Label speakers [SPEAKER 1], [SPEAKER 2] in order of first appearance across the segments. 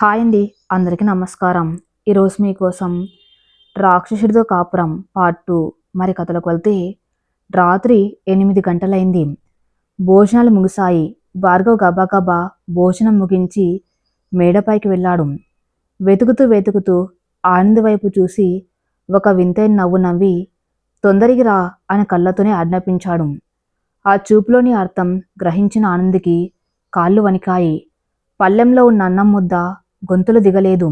[SPEAKER 1] Hi అండి. అందరికీ నమస్కారం. ఈరోజు మీకోసం 'రాక్షసుడితో కాపురం' పార్ట్ 2 మరి కథలోకి వెళ్తే రాత్రి 8 గంటలైంది. భోజనాలు ముగిశాయి. భార్గవ్ గబగబా భోజనం ముగించి మేడపైకి వెళ్ళాడు. వెతుకుతూ ఆనంద్ వైపు చూసి ఒక వింతైన నవ్వు నవ్వి తొందరకి రా అని కళ్ళతోనే ఆజ్ఞాపించాడు. ఆ చూపులోని అర్థం గ్రహించిన ఆనంద్‌కి కాళ్ళు వణికాయి. పళ్ళెంలో ఉన్న అన్నం ముద్ద గొంతులో దిగలేదు.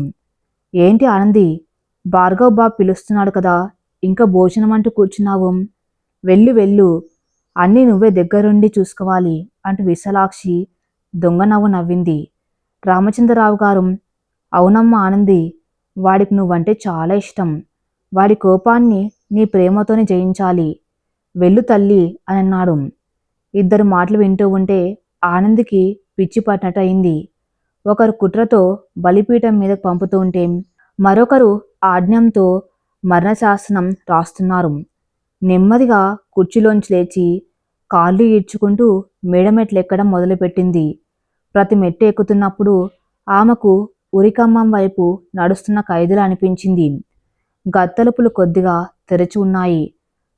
[SPEAKER 1] ఏంటి ఆనంది, భార్గవ్ బాబు పిలుస్తున్నాడు కదా, ఇంకా భోజనం అంటూ కూర్చున్నావు? వెళ్ళు వెళ్ళు, అన్నీ నువ్వే దగ్గరుండి చూసుకోవాలి అంటూ విశాలాక్షి దొంగ నవ్వు నవ్వింది. రామచంద్రరావు గారు, అవునమ్మా ఆనంది, వాడికి నువ్వంటే చాలా ఇష్టం. వాడి కోపాన్ని నీ ప్రేమతోనే జయించాలి. వెళ్ళు తల్లి అని అన్నాడు. ఇద్దరు మాటలు వింటూ ఉంటే ఆనంద్‌కి పిచ్చి పట్టినట్టు అయింది. ఒకరు కుట్రతో బలిపీఠం మీదకు పంపుతూ ఉంటే మరొకరు ఆజ్ఞంతో మరణశాసనం రాస్తున్నారు. నెమ్మదిగా కుర్చీలోంచి లేచి కాళ్ళు ఈడ్చుకుంటూ మేడమెట్లెక్కడం మొదలుపెట్టింది. ప్రతి మెట్టు ఎక్కుతున్నప్పుడు ఆమెకు ఉరికమ్మం వైపు నడుస్తున్న ఖైదీలా అనిపించింది. గత్తలుపులు కొద్దిగా తెరచి ఉన్నాయి.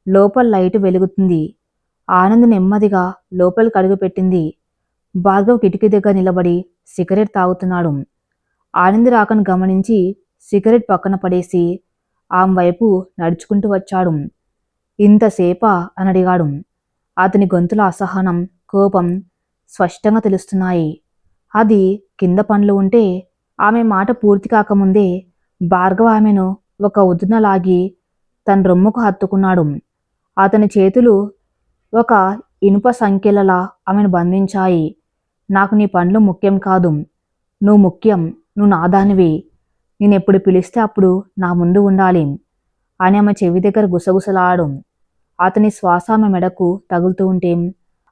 [SPEAKER 1] లోపల లైటు వెలుగుతుంది. ఆనంద్ నెమ్మదిగా లోపలికి అడుగుపెట్టింది. భార్గవ్ కిటికీ దగ్గర నిలబడి సిగరెట్ తాగుతున్నాడు. ఆనంద్ రాకను గమనించి సిగరెట్ పక్కన పడేసి ఆమె వైపు నడుచుకుంటూ వచ్చాడు. ఇంతసేపా అని అడిగాడు. అతని గొంతులో అసహనం, కోపం స్పష్టంగా తెలుస్తున్నాయి. అది కింద పండ్లు ఉంటే ఆమె మాట పూర్తి కాకముందే భార్గవ్ ఆమెను ఒక ఉదున లాగి తన రొమ్ముకు హత్తుకున్నాడు. అతని చేతులు ఒక ఇనుప సంకెళ్ళలా ఆమెను బంధించాయి. నాకు నీ పండ్లు ముఖ్యం కాదు, నువ్వు ముఖ్యం. నువ్వు నాదానివి. నేనెప్పుడు పిలిస్తే అప్పుడు నా ముందు ఉండాలి అని ఆమె చెవి దగ్గర గుసగుసలాడు. అతని శ్వాస ఆమె మెడకు తగులుతూ ఉంటే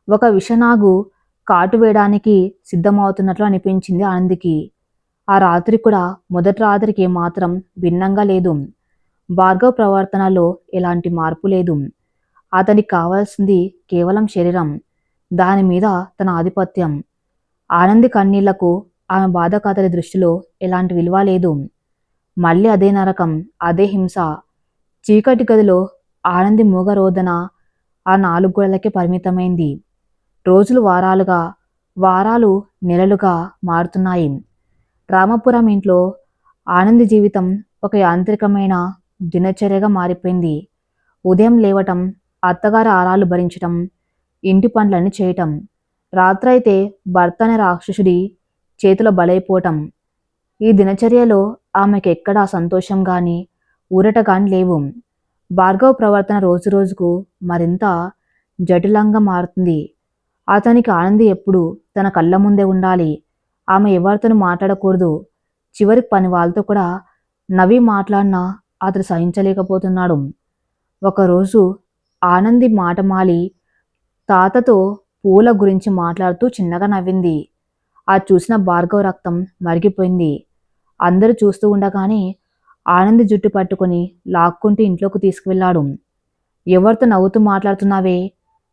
[SPEAKER 1] ఒక విషనాగు కాటు వేయడానికి సిద్ధమవుతున్నట్లు అనిపించింది ఆనంద్‌కి. ఆ రాత్రి కూడా మొదటి రాత్రికి ఏమాత్రం భిన్నంగా లేదు. భార్గవ్ ప్రవర్తనలో ఎలాంటి మార్పు లేదు. అతనికి కావాల్సింది కేవలం శరీరం, దాని మీద తన ఆధిపత్యం. ఆనంద్ కన్నీళ్లకు ఆమె బాధకు అతని దృష్టిలో ఎలాంటి విలువ లేదు. మళ్ళీ అదే నరకం, అదే హింస. చీకటి గదిలో ఆనంది మూగరోదన ఆ 4 గోడలకే పరిమితమైంది. రోజులు వారాలుగా, వారాలు నెలలుగా మారుతున్నాయి. రామపురం ఇంట్లో ఆనంది జీవితం ఒక యాంత్రికమైన దినచర్యగా మారిపోయింది. ఉదయం లేవటం, అత్తగారి ఆరాలు భరించటం, ఇంటి పనులన్నీ చేయటం. రాత్రైతే భర్త అనే రాక్షసుడి చేతిలో బలైపోవటం. ఈ దినచర్యలో ఆమెకెక్కడా సంతోషం గాని, ఊరట గాని లేవు. భార్గవ్ ప్రవర్తన రోజురోజుకు మరింత జటిలంగా మారుతుంది. అతనికి ఆనంది ఎప్పుడు తన కళ్ళ ముందే ఉండాలి. ఆమె ఎవరితోనూ మాట్లాడకూడదు. చివరికి పని వాళ్ళతో కూడా నవ్వి మాట్లాడినా అతడు సహించలేకపోతున్నాడు. ఒకరోజు ఆనంది మాట మాలి తాతతో పూల గురించి మాట్లాడుతూ చిన్నగా నవ్వింది. అది చూసిన భార్గవ్ రక్తం మరిగిపోయింది. అందరూ చూస్తూ ఉండగానే ఆనంది జుట్టు పట్టుకొని లాక్కుంటూ ఇంట్లోకి తీసుకువెళ్ళాడు. ఎవరితో నవ్వుతూ మాట్లాడుతున్నావే?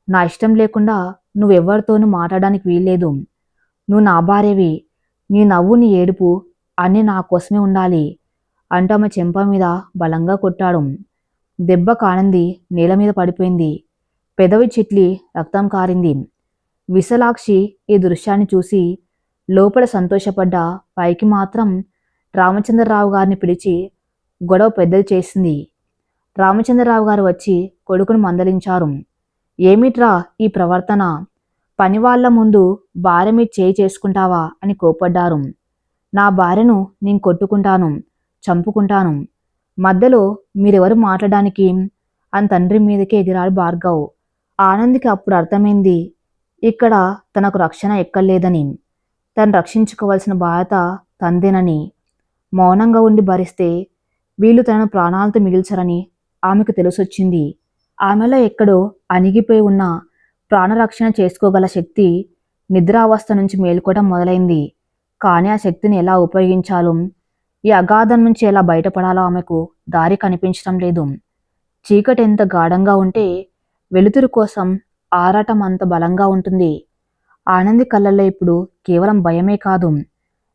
[SPEAKER 1] నా ఇష్టం లేకుండా నువ్వెవరితోనూ మాట్లాడడానికి వీల్లేదు. నువ్వు నా భార్యవి. నీ నవ్వు, నీ ఏడుపు అన్నీ నా కోసమే ఉండాలి అంటూ ఆమె చెంప మీద బలంగా కొట్టాడు. దెబ్బకు ఆనంది నేల మీద పడిపోయింది. పెదవి చిట్లి రక్తం కారింది. విశాలాక్షి ఈ దృశ్యాన్ని చూసి లోపల సంతోషపడ్డ, పైకి మాత్రం రామచంద్రరావు గారిని పిలిచి గొడవ పెద్దది చేసింది. రామచంద్రరావు గారు వచ్చి కొడుకును మందలించారు. ఏమిట్రా ఈ ప్రవర్తన? పనివాళ్ల ముందు భార్య మీద చేయి చేసుకుంటావా అని కోపడ్డారు. నా భార్యను నేను కొట్టుకుంటాను, చంపుకుంటాను. మధ్యలో మీరెవరు మాట్లాడడానికి అని తండ్రి మీదకే ఎగిరాడు భార్గవ్. ఆనంద్‌కి అప్పుడు అర్థమైంది, ఇక్కడ తనకు రక్షణ ఎక్కలేదని, తను రక్షించుకోవాల్సిన బాధ్యత తందేనని. మౌనంగా ఉండి భరిస్తే వీళ్ళు తనను ప్రాణాలతో మిగిల్చరని ఆమెకు తెలిసొచ్చింది. ఆమెలో ఎక్కడో అణిగిపోయి ఉన్న ప్రాణరక్షణ చేసుకోగల శక్తి నిద్రావస్థ నుంచి మేలుకోవడం మొదలైంది. కానీ ఆ శక్తిని ఎలా ఉపయోగించాలో, ఈ అగాధం నుంచి ఎలా బయటపడాలో ఆమెకు దారి కనిపించడం లేదు. చీకటి ఎంత గాఢంగా ఉంటే వెలుతురు కోసం ఆరాటం అంత బలంగా ఉంటుంది. ఆనంది కళ్ళల్లో ఇప్పుడు కేవలం భయమే కాదు,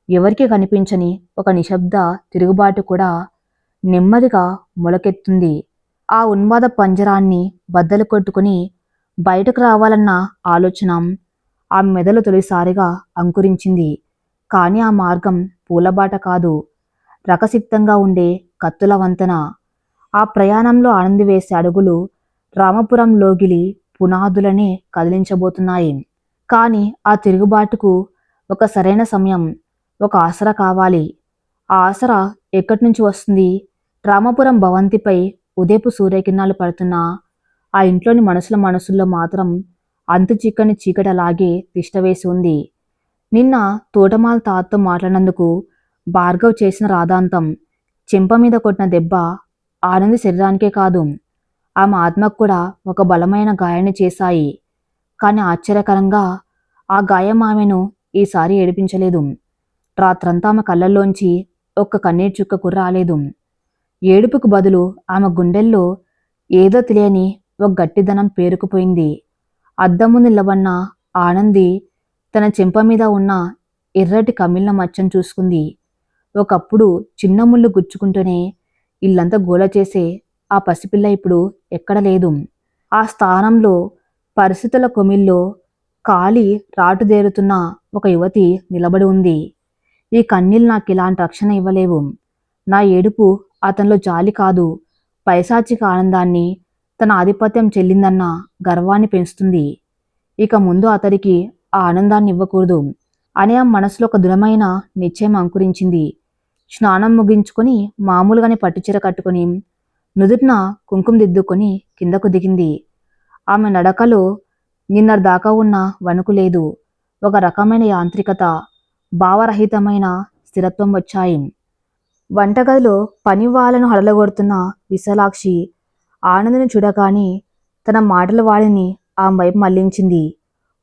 [SPEAKER 1] ఎవరికీ కనిపించని ఒక నిశ్శబ్ద తిరుగుబాటు కూడా నెమ్మదిగా మొలకెత్తుంది. ఆ ఉన్మాద పంజరాన్ని బద్దలు కొట్టుకుని బయటకు రావాలన్న ఆలోచన ఆమె మెదలో తొలిసారిగా అంకురించింది. కానీ ఆ మార్గం పూలబాట కాదు, రకసిక్తంగా ఉండే కత్తుల వంతెన. ఆ ప్రయాణంలో ఆనంది వేసే అడుగులు రామపురం లోగిలి పునాదులనే కదిలించబోతున్నాయి. కానీ ఆ తిరుగుబాటుకు ఒక సరైన సమయం, ఒక ఆసరా కావాలి. ఆ ఆసరా ఎక్కడి నుంచి వస్తుంది? రామపురం భవంతిపై ఉదయపు సూర్యకిరణాలు పడుతున్న ఆ ఇంట్లోని మనసుల్లో మాత్రం అంతు చిక్కని చీకటి అలాగే తిష్టవేసి ఉంది. నిన్న తోటమాల తాతతో మాట్లాడినందుకు భార్గవ్ చేసిన రాదాంతం, చెంప మీద కొట్టిన దెబ్బ ఆనంది శరీరానికే కాదు, ఆమె ఆత్మకు కూడా ఒక బలమైన గాయాన్ని చేశాయి. కానీ ఆశ్చర్యకరంగా ఆ గాయం ఆమెను ఈసారి ఏడిపించలేదు. రాత్రంతా ఆమె కళ్ళల్లోంచి ఒక్క కన్నీటి చుక్క కూడా రాలేదు. ఏడుపుకు బదులు ఆమె గుండెల్లో ఏదో తెలియని ఒక గట్టిదనం పేరుకుపోయింది. అద్దం ముందు నిలబడిన ఆనంది తన చెంప మీద ఉన్న ఎర్రటి కమిలిన మచ్చను చూసుకుంది. ఒకప్పుడు చిన్న ముళ్ళు గుచ్చుకుంటూనే ఇల్లంతా గోల చేసే ఆ పసిపిల్ల ఇప్పుడు ఎక్కడ లేదు. ఆ స్థానంలో పరిస్థితుల కొమిల్లో కాలి రాటుదేరుతున్న ఒక యువతి నిలబడి ఉంది. ఈ కన్నీళ్ళు నాకు ఇలాంటి రక్షణ ఇవ్వలేవు. నా ఏడుపు అతనిలో జాలి కాదు, పైశాచిక ఆనందాన్ని, తన ఆధిపత్యం చెల్లిందన్న గర్వాన్ని పెంచుతుంది. ఇక ముందు అతడికి ఆ ఆనందాన్ని ఇవ్వకూడదు అని ఆ మనసులో ఒక దృఢమైన నిశ్చయం అంకురించింది. స్నానం ముగించుకొని మామూలుగానే పట్టుచీర కట్టుకుని నుదుటిన కుంకుమ దిద్దుకొని కిందకు దిగింది. ఆమె నడకలో నిన్నటి దాకా ఉన్న వణుకు లేదు. ఒక రకమైన యాంత్రికత, భావరహితమైన స్థిరత్వం వచ్చాయి. వంటగదిలో పనివాళ్లను హడలగొడుతున్న విశాలాక్షి ఆనందిని చూడగానే తన మాటల వాడిని ఆమె వైపు మళ్లించింది.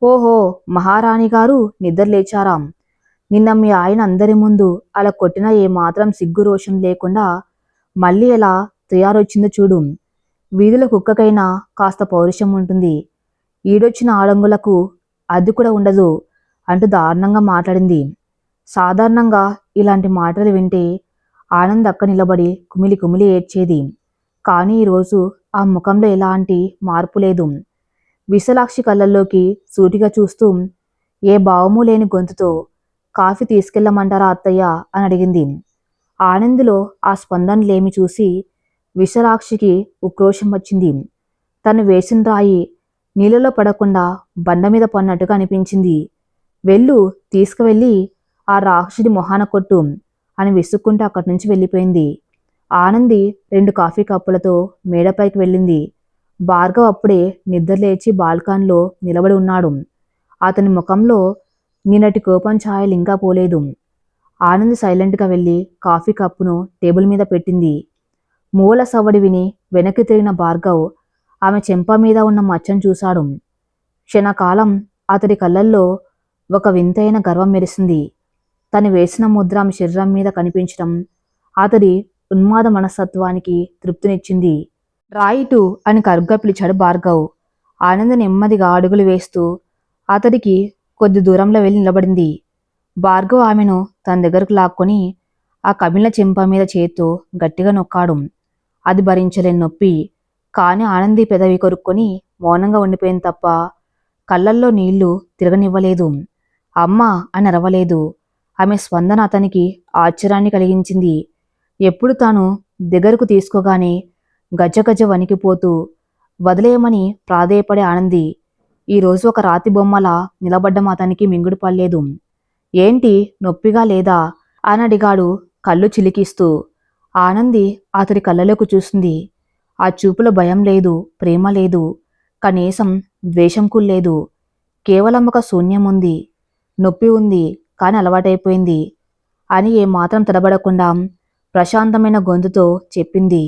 [SPEAKER 1] ఓహో, మహారాణి గారు నిద్రలేచారా? నిన్న మీ ఆయన అందరి ముందు అలా కొట్టినా ఏమాత్రం సిగ్గు రోషం లేకుండా మళ్ళీ ఎలా తయారొచ్చిందో చూడు. వీధిలో కుక్కకైనా కాస్త పౌరుషం ఉంటుంది, ఈడొచ్చిన ఆడంగులకు అది కూడా ఉండదు అంటూ దారుణంగా మాట్లాడింది. సాధారణంగా ఇలాంటి మాటలు వింటే ఆనంద్ అక్క నిలబడి కుమిలి కుమిలి ఏడ్చేది. కానీ ఈరోజు ఆ ముఖంలో ఎలాంటి మార్పు లేదు. విశాలాక్షి కళ్ళల్లోకి సూటిగా చూస్తూ ఏ భావమూ లేని గొంతుతో, కాఫీ తీసుకెళ్ళమంటారా అత్తయ్య అని అడిగింది. ఆనందిలో ఆ స్పందనలేమి చూసి విశాలాక్షికి ఉక్రోషం వచ్చింది. తను వేసిన రాయి నీళ్ళలో పడకుండా బండ మీద పడినట్టుగా అనిపించింది. వెళ్ళు, తీసుకువెళ్ళి ఆ రాక్షసుడి మొహాన కొట్టు అని విసుక్కుంటూ అక్కడి నుంచి వెళ్ళిపోయింది. ఆనంది 2 కాఫీ కప్పులతో మేడపైకి వెళ్ళింది. భార్గవ్ అప్పుడే నిద్రలేచి బాల్కాన్లో నిలబడి ఉన్నాడు. అతని ముఖంలో నిన్నటి కోపం ఛాయలు ఇంకా పోలేదు. ఆనంది సైలెంట్గా వెళ్ళి కాఫీ కప్పును టేబుల్ మీద పెట్టింది. మూల సవ్వడి విని వెనక్కి తిరిగిన భార్గవ్ ఆమె చెంప మీద ఉన్న మచ్చను చూశాడు. క్షణకాలం అతడి కళ్ళల్లో ఒక వింతైన గర్వం మెరిసింది. తను వేసిన ముద్ర ఆమె శరీరం మీద కనిపించడం అతడి ఉన్మాద మనస్తత్వానికి తృప్తినిచ్చింది. రాయిటు అని కరుగ్గా పిలిచాడు భార్గవ్. ఆనంద నెమ్మదిగా అడుగులు వేస్తూ అతడికి కొద్ది దూరంలో వెళ్ళి నిలబడింది. భార్గవ్ ఆమెను తన దగ్గరకు లాక్కొని ఆ కమిలిన చెంప మీద చేత్తో గట్టిగా నొక్కాడు. అది భరించలేని నొప్పి. కానీ ఆనంది పెదవి కొరుక్కొని మౌనంగా ఉండిపోయింది తప్ప కళ్ళల్లో నీళ్లు తిరగనివ్వలేదు. అమ్మా అని అరవలేదు. ఆమె స్పందన అతనికి ఆశ్చర్యాన్ని కలిగించింది. ఎప్పుడు తాను దగ్గరకు తీసుకోగానే గజగజ వణికిపోతూ వదిలేయమని ప్రాధేయపడే ఆనంది ఈరోజు ఒక రాతి బొమ్మలా నిలబడ్డం అతనికి మింగుడు పడలేదు. ఏంటి, నొప్పిగా లేదా అని అడిగాడు కళ్ళు చిలికిస్తూ. ఆనంది అతడి కళ్ళలోకి చూసింది. ఆ చూపులో భయం లేదు, ప్రేమ లేదు, కనీసం ద్వేషం కూడా లేదు. కేవలం ఒక శూన్యం ఉంది. నొప్పి ఉంది, కానీ అలవాటైపోయింది అని ఏమాత్రం తడబడకుండా ప్రశాంతమైన గొంతుతో చెప్పింది.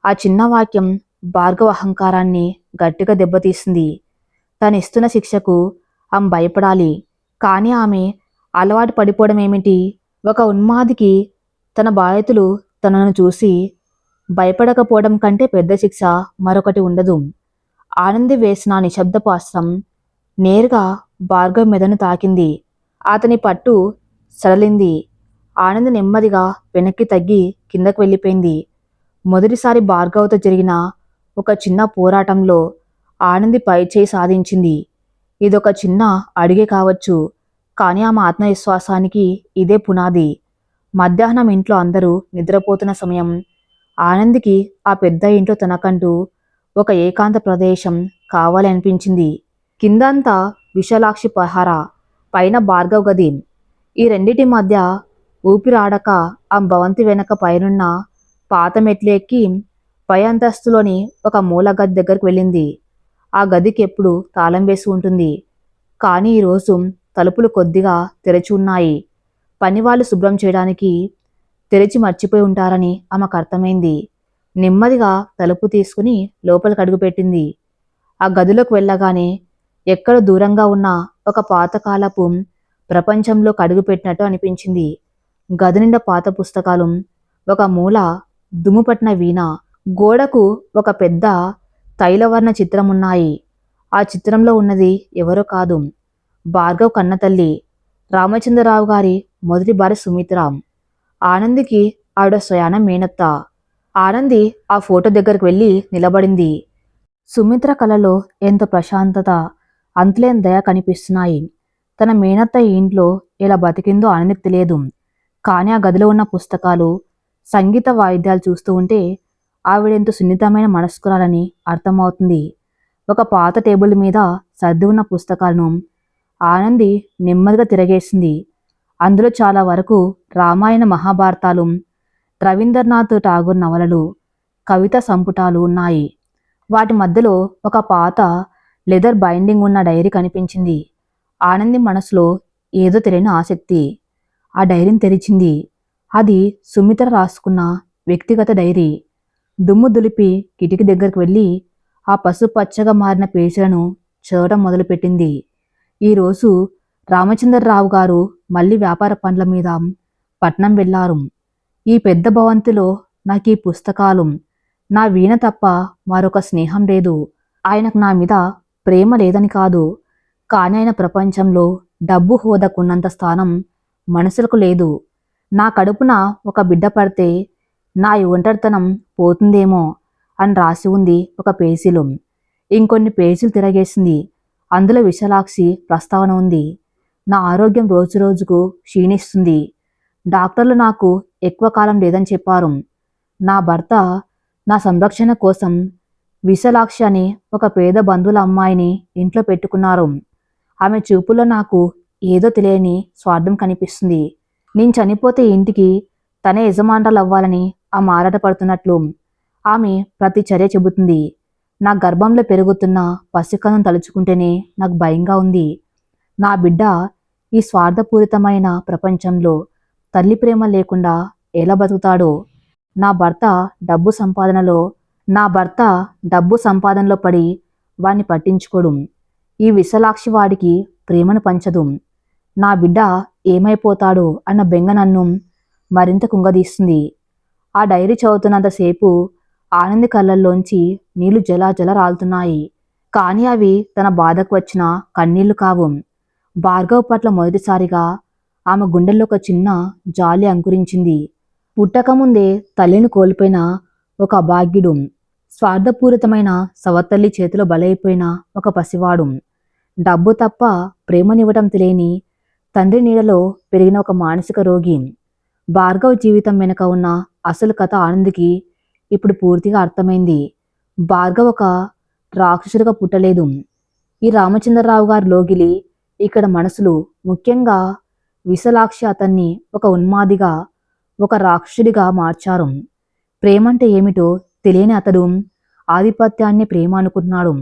[SPEAKER 1] ఆ చిన్న వాక్యం భార్గవ అహంకారాన్ని గట్టిగా దెబ్బతీసింది. తనిస్తున్న శిక్షకు ఆమె భయపడాలి, కానీ ఆమె అలవాటు పడిపోవడం ఏమిటి? ఒక ఉన్మాదికి తన బాధితులు తనను చూసి భయపడకపోవడం కంటే పెద్ద శిక్ష మరొకటి ఉండదు. ఆనంది వేసిన నిశ్శబ్దపు అస్త్రం నేరుగా భార్గవ్ మెదను తాకింది. అతని పట్టు సడలింది. ఆనంద్ నెమ్మదిగా వెనక్కి తగ్గి కిందకు వెళ్ళిపోయింది. మొదటిసారి భార్గవ్తో జరిగిన ఒక చిన్న పోరాటంలో ఆనంది పైచేయి సాధించింది. ఇదొక చిన్న అడుగే కావచ్చు, కానీ ఆమె ఆత్మవిశ్వాసానికి ఇదే పునాది. మధ్యాహ్నం ఇంట్లో అందరూ నిద్రపోతున్న సమయం. ఆనందికి ఆ పెద్ద ఇంట్లో తనకంటూ ఒక ఏకాంత ప్రదేశం కావాలి అనిపించింది. కిందంతా విశాలాక్షి పహార, పైన భార్గవ్ గది. ఈ రెండిటి మధ్య ఊపిరాడక ఆ భవంతి వెనక పైనున్న పాత మెట్లు ఎక్కి పై అంతస్తులోని ఒక మూల గది దగ్గరకు వెళ్ళింది. ఆ గదికి ఎప్పుడు తాళం వేసి ఉంటుంది, కానీ ఈరోజు తలుపులు కొద్దిగా తెరచి ఉన్నాయి. పనివాళ్ళు శుభ్రం చేయడానికి తెరిచి మర్చిపోయి ఉంటారని ఆమెకు అర్థమైంది. నెమ్మదిగా తలుపు తీసుకుని లోపలికి అడుగుపెట్టింది. ఆ గదిలోకి వెళ్ళగానే ఎక్కడో దూరంగా ఉన్న ఒక పాతకాలపు ప్రపంచంలో అడుగుపెట్టినట్టు అనిపించింది. గది నిండా పాత పుస్తకాలు, ఒక మూల దుమ్ముపట్టిన వీణ, గోడకు ఒక పెద్ద తైలవర్ణ చిత్రం ఉన్నాయి. ఆ చిత్రంలో ఉన్నది ఎవరో కాదు, భార్గవ్ కన్నతల్లి, రామచంద్రరావు గారి మొదటి భార్య సుమిత్ర. ఆనందికి ఆవిడ స్వయాన మేనత్త. ఆనంది ఆ ఫోటో దగ్గరకు వెళ్ళి నిలబడింది. సుమిత్ర కళలో ఎంత ప్రశాంతత, అంతులేని దయ కనిపిస్తున్నాయి. తన మేనత్త ఈ ఇంట్లో ఎలా బతికిందో ఆనందికి తెలియదు, కానీ ఆ గదిలో ఉన్న పుస్తకాలు, సంగీత వాయిద్యాలు చూస్తూ ఉంటే ఆవిడెంత సున్నితమైన మనస్కురాలని అర్థమవుతుంది. ఒక పాత టేబుల్ మీద సర్ది ఉన్న పుస్తకాలను ఆనంది నెమ్మదిగా తిరగేసింది. అందులో చాలా వరకు రామాయణ మహాభారతాలు, రవీంద్రనాథ్ ఠాగూర్ నవలలు, కవిత సంపుటాలు ఉన్నాయి. వాటి మధ్యలో ఒక పాత లెదర్ బైండింగ్ ఉన్న డైరీ కనిపించింది. ఆనంది మనసులో ఏదో తెలియని ఆసక్తి. ఆ డైరీని తెరిచింది. అది సుమిత్ర రాసుకున్న వ్యక్తిగత డైరీ. దుమ్ము దులిపి కిటికీ దగ్గరకు వెళ్ళి ఆ పసుపచ్చగా మారిన పేజీలను చదవడం మొదలుపెట్టింది. ఈరోజు రామచంద్రరావు గారు మళ్ళీ వ్యాపార పనుల మీద పట్నం వెళ్లారు. ఈ పెద్ద భవంతిలో నాకు ఈ పుస్తకాలు, నా వీణ తప్ప మరొక స్నేహం లేదు. ఆయనకు నా మీద ప్రేమ లేదని కాదు, కానీ ఆయన ప్రపంచంలో డబ్బు హోదాకున్నంత స్థానం మనుషులకు లేదు. నా కడుపున ఒక బిడ్డ పడితే నా ఒంటరితనం పోతుందేమో అని రాసి ఉంది ఒక పేజీలో. ఇంకొన్ని పేజీలు తిరగేసింది. అందులో విశాలాక్షి ప్రస్తావన ఉంది. నా ఆరోగ్యం రోజురోజుకు క్షీణిస్తుంది. డాక్టర్లు నాకు ఎక్కువ కాలం లేదని చెప్పారు. నా భర్త నా సంరక్షణ కోసం విశాలాక్షి అని ఒక పేద బంధువుల అమ్మాయిని ఇంట్లో పెట్టుకున్నారు. ఆమె చూపులో నాకు ఏదో తెలియని స్వార్థం కనిపిస్తుంది. నేను చనిపోతే ఇంటికి తనే యజమానురాలు అవ్వాలని ఆ మారాట పడుతున్నట్లు ఆమె ప్రతి చర్య చెబుతుంది. నా గర్భంలో పెరుగుతున్న పసికన్ను తలుచుకుంటేనే నాకు భయంగా ఉంది. నా బిడ్డ ఈ స్వార్థపూరితమైన ప్రపంచంలో తల్లి ప్రేమ లేకుండా ఎలా బతుకుతాడో. నా భర్త డబ్బు సంపాదనలో నా భర్త డబ్బు సంపాదనలో పడి వాణ్ణి పట్టించుకోడు. ఈ విశాలాక్షి వాడికి ప్రేమను పంచదు. నా బిడ్డ ఏమైపోతాడో అన్న బెంగ నన్ను మరింత కుంగదీస్తుంది. ఆ డైరీ చదువుతున్నంతసేపు ఆనంది కళ్ళల్లోంచి నీళ్లు జల రాలుతున్నాయి. కానీ అవి తన బాధకు వచ్చిన కన్నీళ్లు కావు. భార్గవ్ పట్ల మొదటిసారిగా ఆమె గుండెల్లో ఒక చిన్న జాలి అంకురించింది. పుట్టకముందే తల్లిని కోల్పోయిన ఒక అభాగ్యుడు, స్వార్థపూరితమైన సవతల్లి చేతిలో బలైపోయిన ఒక పసివాడు, డబ్బు తప్ప ప్రేమనివ్వటం తెలియని తండ్రి నీడలో పెరిగిన ఒక మానసిక రోగి. భార్గవ్ జీవితం వెనుక ఉన్న అసలు కథ ఆనందికి ఇప్పుడు పూర్తిగా అర్థమైంది. భార్గవ్ ఒక రాక్షసుడిగా పుట్టలేదు. ఈ రామచంద్రరావు గారి లోగిలి ఇక్కడ మనుషులు, ముఖ్యంగా విశాలాక్షి అతన్ని ఒక ఉన్మాదిగా, ఒక రాక్షసుడిగా మార్చారు. ప్రేమంటే ఏమిటో తెలియని అతడు ఆధిపత్యాన్ని ప్రేమ అనుకుంటున్నాడు.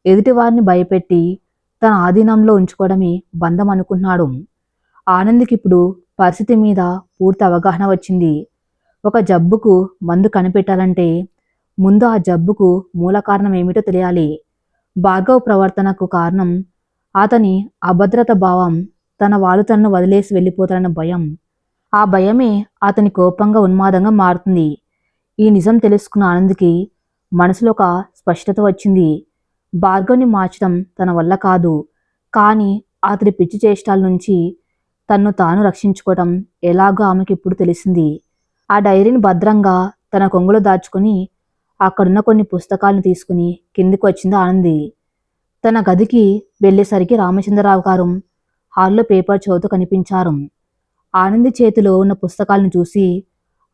[SPEAKER 1] ఎదుటివారిని భయపెట్టి తన ఆధీనంలో ఉంచుకోవడమే బంధం అనుకుంటున్నాడు. ఆనంద్కి ఇప్పుడు పరిస్థితి మీద పూర్తి అవగాహన వచ్చింది. ఒక జబ్బుకు మందు కనిపెట్టాలంటే ముందు ఆ జబ్బుకు మూల కారణం ఏమిటో తెలియాలి. భార్గవ్ ప్రవర్తనకు కారణం అతని అభద్రత భావం, తన వాళ్ళు తనను వదిలేసి వెళ్ళిపోతారన్న భయం. ఆ భయమే అతని కోపంగా, ఉన్మాదంగా మారుతుంది. ఈ నిజం తెలుసుకున్న ఆనంద్కి మనసులో ఒక స్పష్టత వచ్చింది. భార్గవ్ని మార్చడం తన వల్ల కాదు, కానీ అతడి పిచ్చి చేష్టాల నుంచి తన్ను తాను రక్షించుకోవటం ఎలాగో ఆమెకి ఇప్పుడు తెలిసింది. ఆ డైరీని భద్రంగా తన కొంగులో దాచుకుని అక్కడున్న కొన్ని పుస్తకాలను తీసుకుని కిందికి వచ్చింది ఆనంది. తన గదికి వెళ్ళేసరికి రామచంద్రరావు గారు హాల్లో పేపర్ చదువుతూ కనిపించారు. ఆనంది చేతిలో ఉన్న పుస్తకాలను చూసి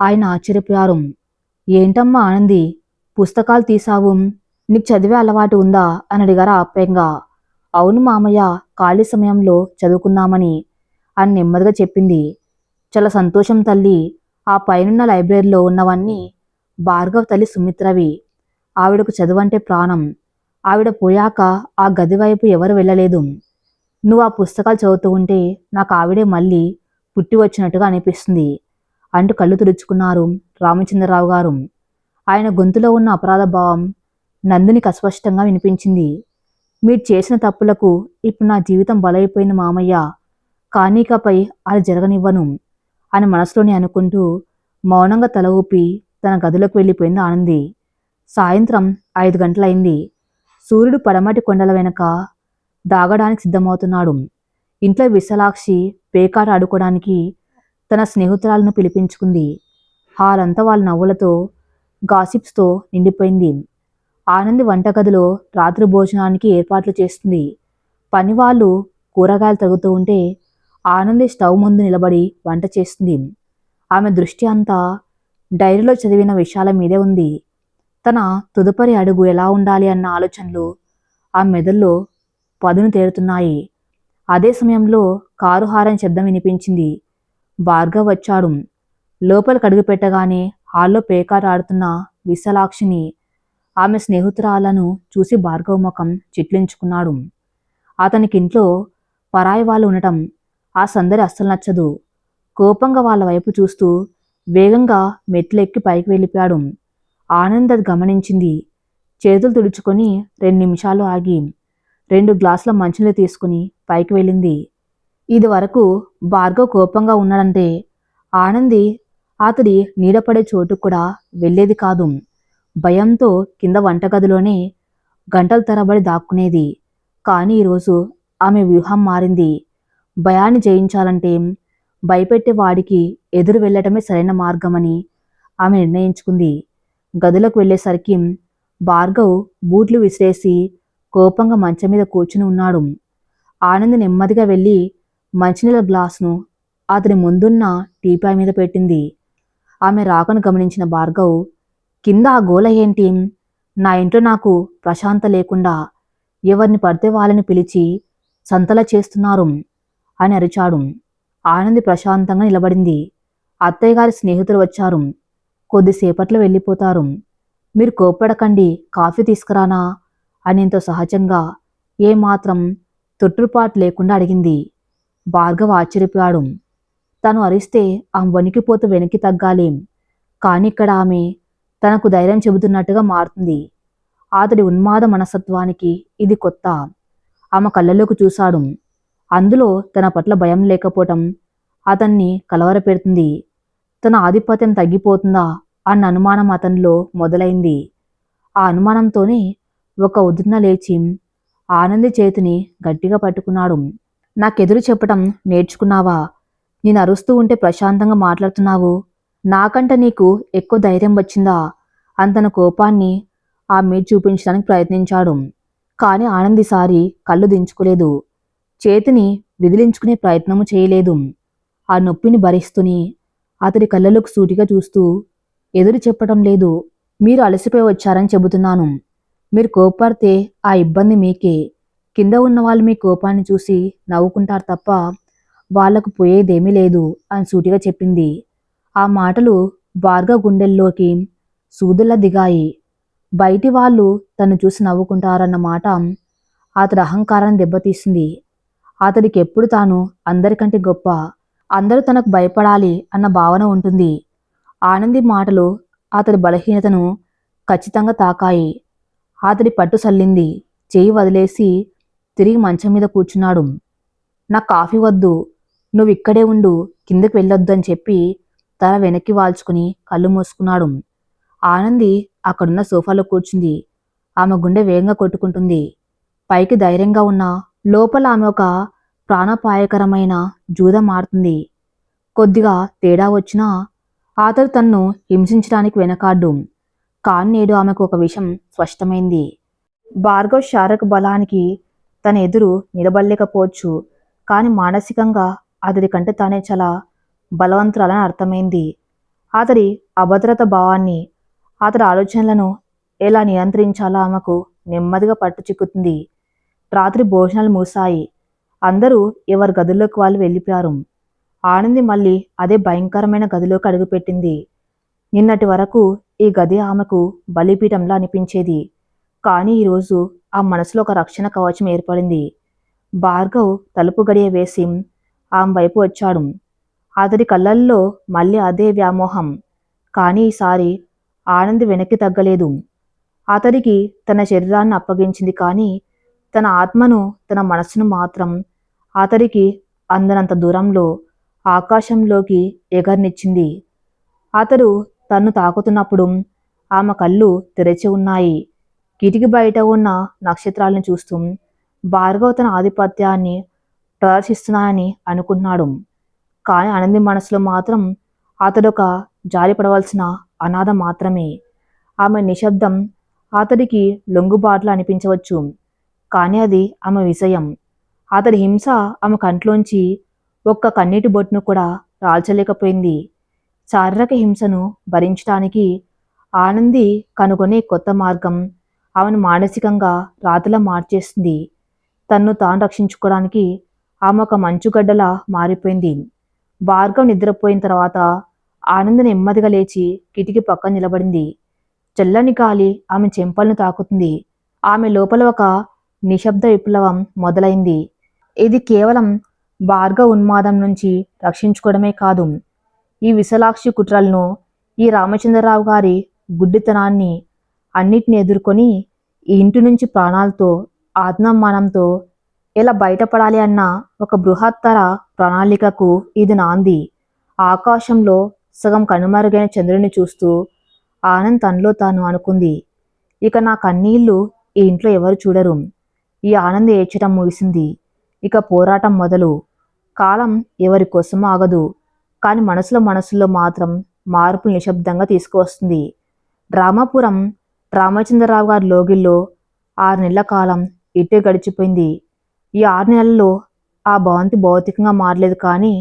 [SPEAKER 1] ఆయన ఆశ్చర్యపోయారు. ఏంటమ్మా ఆనంది, పుస్తకాలు తీసావు, నీకు చదివే అలవాటు ఉందా అని అడిగారు ఆప్యాయంగా. అవును మామయ్య, ఖాళీ సమయంలో చదువుకుందామని అని నెమ్మదిగా చెప్పింది. చాలా సంతోషం తల్లి. ఆ పైనున్న లైబ్రరీలో ఉన్నవన్నీ భార్గవ్ తల్లి సుమిత్రవి. ఆవిడకు చదువంటే ప్రాణం. ఆవిడ పోయాక ఆ గది వైపు ఎవరు వెళ్ళలేదు. నువ్వు ఆ పుస్తకాలు చదువుతూ ఉంటే నాకు ఆవిడే మళ్ళీ పుట్టి వచ్చినట్టుగా అనిపిస్తుంది అంటూ కళ్ళు తుడుచుకున్నారు రామచంద్రరావు గారు. ఆయన గొంతులో ఉన్న అపరాధ భావం నందినికి అస్పష్టంగా వినిపించింది. మీరు చేసిన తప్పులకు ఇప్పుడు నా జీవితం బలైపోయింది మామయ్య. కానీకపై అది జరగనివ్వను అని మనసులోనే అనుకుంటూ మౌనంగా తల ఊపి తన గదిలోకి వెళ్ళిపోయింది ఆనంది. సాయంత్రం 5 గంటలైంది. సూర్యుడు పడమటి కొండల వెనక దాగడానికి సిద్ధమవుతున్నాడు. ఇంట్లో విశాలాక్షి పేకాట ఆడుకోవడానికి తన స్నేహితురాలను పిలిపించుకుంది. హాలంతా వాళ్ళ నవ్వులతో, గాసిప్స్తో నిండిపోయింది. ఆనంది వంటగదిలో రాత్రి భోజనానికి ఏర్పాట్లు చేస్తుంది. పనివాళ్ళు కూరగాయలు తరుగుతూ ఉంటే ఆనంది స్టవ్ ముందు నిలబడి వంట చేస్తుంది. ఆమె దృష్టి అంతా డైరీలో చదివిన విషయాల మీదే ఉంది. తన తదుపరి అడుగు ఎలా ఉండాలి అన్న ఆలోచనలు ఆ మెదల్లో పదును తేరుతున్నాయి. అదే సమయంలో కారు హారన్ శబ్దం వినిపించింది. భార్గవ్ వచ్చాడు. లోపలికి అడుగు పెట్టగానే హాల్లో పేకాట ఆడుతున్న విశాలాక్షిని, ఆమె స్నేహితురాలను చూసి భార్గవ్ ముఖం చిట్లించుకున్నాడు. అతనికి ఇంట్లో పరాయి వాళ్ళు ఉండటం ఆ సందడి అస్సలు నచ్చదు. కోపంగా వాళ్ళ వైపు చూస్తూ వేగంగా మెట్లెక్కి పైకి వెళ్ళిపోయాడు. ఆనంద్ అది గమనించింది. చేతులు తుడుచుకొని 2 నిమిషాలు ఆగి 2 గ్లాసుల మంచినీళ్ళు తీసుకుని పైకి వెళ్ళింది. ఇది వరకు భార్గవ్ కోపంగా ఉన్నాడంటే ఆనంది అతడి నీడపడే చోటు కూడా వెళ్ళేది కాదు. భయంతో కింద వంటగదిలోనే గంటల తరబడి దాక్కునేది. కానీ ఈరోజు ఆమె వ్యూహం మారింది. భయాన్ని జయించాలంటే భయపెట్టే వాడికి ఎదురు వెళ్ళటమే సరైన మార్గమని ఆమె నిర్ణయించుకుంది. గదిలోకి వెళ్ళేసరికి భార్గవ్ బూట్లు విసిరేసి కోపంగా మంచం మీద కూర్చుని ఉన్నాడు. ఆనంద్ నెమ్మదిగా వెళ్ళి మంచినీళ్ళ గ్లాసును అతని ముందున్న టీపాయ్ మీద పెట్టింది. ఆమె రాకను గమనించిన భార్గవ్, కింద ఆ గోల ఏంటి? నా ఇంట్లో నాకు ప్రశాంత లేకుండా ఎవరిని పడితే వాళ్ళని పిలిచి సంతలా చేస్తున్నారు అని అరిచాడు. ఆనంది ప్రశాంతంగా నిలబడింది. అత్తయ్య గారి స్నేహితులు వచ్చారు. కొద్దిసేపట్లో వెళ్ళిపోతారు. మీరు కోప్పడకండి, కాఫీ తీసుకురానా అని ఎంతో సహజంగా ఏమాత్రం తొట్టుపాటు లేకుండా అడిగింది. భార్గవ్ ఆశ్చర్యపోయాడు. తను అరిస్తే ఆమె వణికిపోతూ వెనక్కి తగ్గాలి. కానీ ఇక్కడ ఆమె తనకు ధైర్యం చెబుతున్నట్టుగా మారుతుంది. అతడి ఉన్మాద మనస్తత్వానికి ఇది కొత్త. ఆమె కళ్ళలోకి చూశాడు. అందులో తన పట్ల భయం లేకపోవటం అతన్ని కలవరపెడుతుంది. తన ఆధిపత్యం తగ్గిపోతుందా అన్న అనుమానం అతనిలో మొదలైంది. ఆ అనుమానంతోనే ఒక ఉద్దున లేచి ఆనంది చేతిని గట్టిగా పట్టుకున్నాడు. నాకెదురు చెప్పటం నేర్చుకున్నావా? నేను అరుస్తూ ఉంటే ప్రశాంతంగా మాట్లాడుతున్నావు. నాకంట నీకు ఎక్కువ ధైర్యం వచ్చిందా అని తన కోపాన్ని ఆ మీద చూపించడానికి ప్రయత్నించాడు. కానీ ఆనందిసారి కళ్ళు దించుకోలేదు. చేతిని విదిలించుకునే ప్రయత్నము చేయలేదు. ఆ నొప్పిని భరిస్తూనే అతడి కళ్ళలోకి సూటిగా చూస్తూ, ఎదురు చెప్పటం లేదు. మీరు అలసిపోయి వచ్చారని చెబుతున్నాను. మీరు కోప్పడితే ఆ ఇబ్బంది మీకే. కింద ఉన్న వాళ్ళు మీ కోపాన్ని చూసి నవ్వుకుంటారు తప్ప వాళ్లకు పోయేదేమీ లేదు అని సూటిగా చెప్పింది. ఆ మాటలు భార్గవ్ గుండెల్లోకి సూదుల్లా దిగాయి. బయటి వాళ్ళు తను చూసి నవ్వుకుంటారన్న మాట అతడి అహంకారాన్ని దెబ్బతీసింది. అతడికి ఎప్పుడు తాను అందరికంటే గొప్ప, అందరూ తనకు భయపడాలి అన్న భావన ఉంటుంది. ఆనంది మాటలు అతడి బలహీనతను ఖచ్చితంగా తాకాయి. అతడి పట్టు సల్లింది. చేయి వదిలేసి తిరిగి మంచం మీద కూర్చున్నాడు. నా కాఫీ వద్దు, నువ్వు ఇక్కడే ఉండు, కిందకి వెళ్ళొద్దు అని చెప్పి తల వెనక్కి వాల్చుకుని కళ్ళు మూసుకున్నాడు. ఆనంది అక్కడున్న సోఫాలో కూర్చుంది. ఆమె గుండె వేగంగా కొట్టుకుంటుంది. పైకి ధైర్యంగా ఉన్నా లోపల ఆమె ఒక ప్రాణాపాయకరమైన జూదం ఆడుతుంది. కొద్దిగా తేడా వచ్చినా అతడు తన్ను హింసించడానికి వెనకాడ్డు. కానీ నేడు ఆమెకు ఒక విషయం స్పష్టమైంది. భార్గవ్ శారీరక బలానికి తన ఎదురు నిలబడలేకపోవచ్చు. కానీ మానసికంగా అతడి కంటే తానే చాలా బలవంతురాలని అర్థమైంది. అతడి అభద్రత భావాన్ని, అతడి ఆలోచనలను ఎలా నియంత్రించాలో ఆమెకు నెమ్మదిగా పట్టు చిక్కుతుంది. రాత్రి భోజనాలు ముగిశాయి. అందరూ ఎవరి గదుల్లోకి వాళ్ళు వెళ్ళిపోయారు. ఆనంది మళ్ళీ అదే భయంకరమైన గదిలోకి అడుగుపెట్టింది. నిన్నటి వరకు ఈ గది ఆమెకు బలిపీఠంలా అనిపించేది. కానీ ఈరోజు ఆ మనసులో ఒక రక్షణ కవచం ఏర్పడింది. భార్గవ్ తలుపు గడియ వేసి ఆమె వైపు వచ్చాడు. అతడి కళ్ళల్లో మళ్ళీ అదే వ్యామోహం. కానీ ఈసారి ఆనంది వెనక్కి తగ్గలేదు. అతడికి తన శరీరాన్ని అప్పగించింది. కానీ తన ఆత్మను, తన మనస్సును మాత్రం అతడికి అందనంత దూరంలో ఆకాశంలోకి ఎగరనిచ్చింది. అతడు తన్ను తాకుతున్నప్పుడు ఆమె కళ్ళు తెరచి ఉన్నాయి. కిటికీ బయట ఉన్న నక్షత్రాలను చూస్తూ భార్గవ్ తన ఆధిపత్యాన్ని ప్రదర్శిస్తున్నానని అనుకున్నాడు. కానీ ఆనంది మనసులో మాత్రం అతడొక జారిపడవలసిన అనాథ మాత్రమే. ఆమె నిశ్శబ్దం అతడికి లొంగుబాటులా అనిపించవచ్చు. కానీ అది ఆమె విజయం. అతడి హింస ఆమె కంట్లోంచి ఒక్క కన్నీటి బొట్టును కూడా రాల్చలేకపోయింది. శారీరక హింసను భరించడానికి ఆనంది కనుగొనే కొత్త మార్గం ఆమెను మానసికంగా రాతిలా మార్చేస్తుంది. తన్ను తాను రక్షించుకోవడానికి ఆమె ఒక మంచుగడ్డలా మారిపోయింది. భార్గవ్ నిద్రపోయిన తర్వాత ఆనంది నెమ్మదిగా లేచి కిటికీ పక్కన నిలబడింది. చల్లని గాలి ఆమె చెంపలను తాకుతుంది. ఆమె లోపల ఒక నిశ్శబ్ద విప్లవం మొదలైంది. ఇది కేవలం భార్గవ్ ఉన్మాదం నుంచి రక్షించుకోవడమే కాదు, ఈ విశాలాక్షి కుట్రలను, ఈ రామచంద్రరావు గారి గుడ్డితనాన్ని అన్నిటిని ఎదుర్కొని ఈ ఇంటి నుంచి ప్రాణాలతో, ఆత్మామానంతో ఎలా బయటపడాలి అన్న ఒక బృహత్తర ప్రణాళికకు ఇది నాంది. ఆకాశంలో సగం కనుమరుగైన చంద్రుడిని చూస్తూ ఆనంద్ తనలో తాను అనుకుంది. ఇక నా కన్నీళ్లు ఈ ఇంట్లో ఎవరు చూడరు. ఈ ఆనంద్ ఏడ్చడం ముగిసింది. ఇక పోరాటం మొదలు. కాలం ఎవరి కోసం ఆగదు. కానీ మనసులో మాత్రం మార్పులు నిశ్శబ్దంగా తీసుకువస్తుంది. రామాపురం రామచంద్రరావు గారి లోగిల్లో 6 నెలల కాలం ఇట్టే గడిచిపోయింది. ఈ 6 నెలల్లో ఆ భవంతి భౌతికంగా మారలేదు. కానీ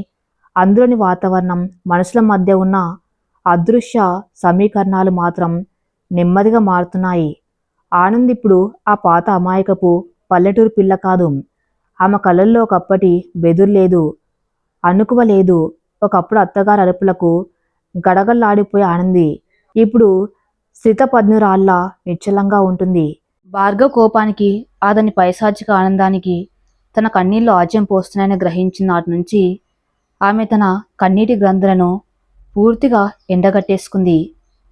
[SPEAKER 1] అందులోని వాతావరణం, మనుషుల మధ్య ఉన్న అదృశ్య సమీకరణాలు మాత్రం నెమ్మదిగా మారుతున్నాయి. ఆనంద్ ఇప్పుడు ఆ పాత అమాయకపు పల్లెటూరు పిల్ల కాదు. ఆమె కళ్ళల్లో ఒకప్పటి బెదురు లేదు, అణుకువ లేదు. ఒకప్పుడు అత్తగారి అరుపులకు గడగడలాడిపోయే ఆనంది ఇప్పుడు స్థితపజ్ఞురాల్లా నిశ్చలంగా ఉంటుంది. భార్గవ్ కోపానికి, అతని పైశాచిక ఆనందానికి తన కన్నీళ్లు ఆజ్యం పోస్తున్నాయని గ్రహించిన నాటి నుంచి ఆమె తన కన్నీటి గ్రంథులను పూర్తిగా ఎండగట్టేసుకుంది.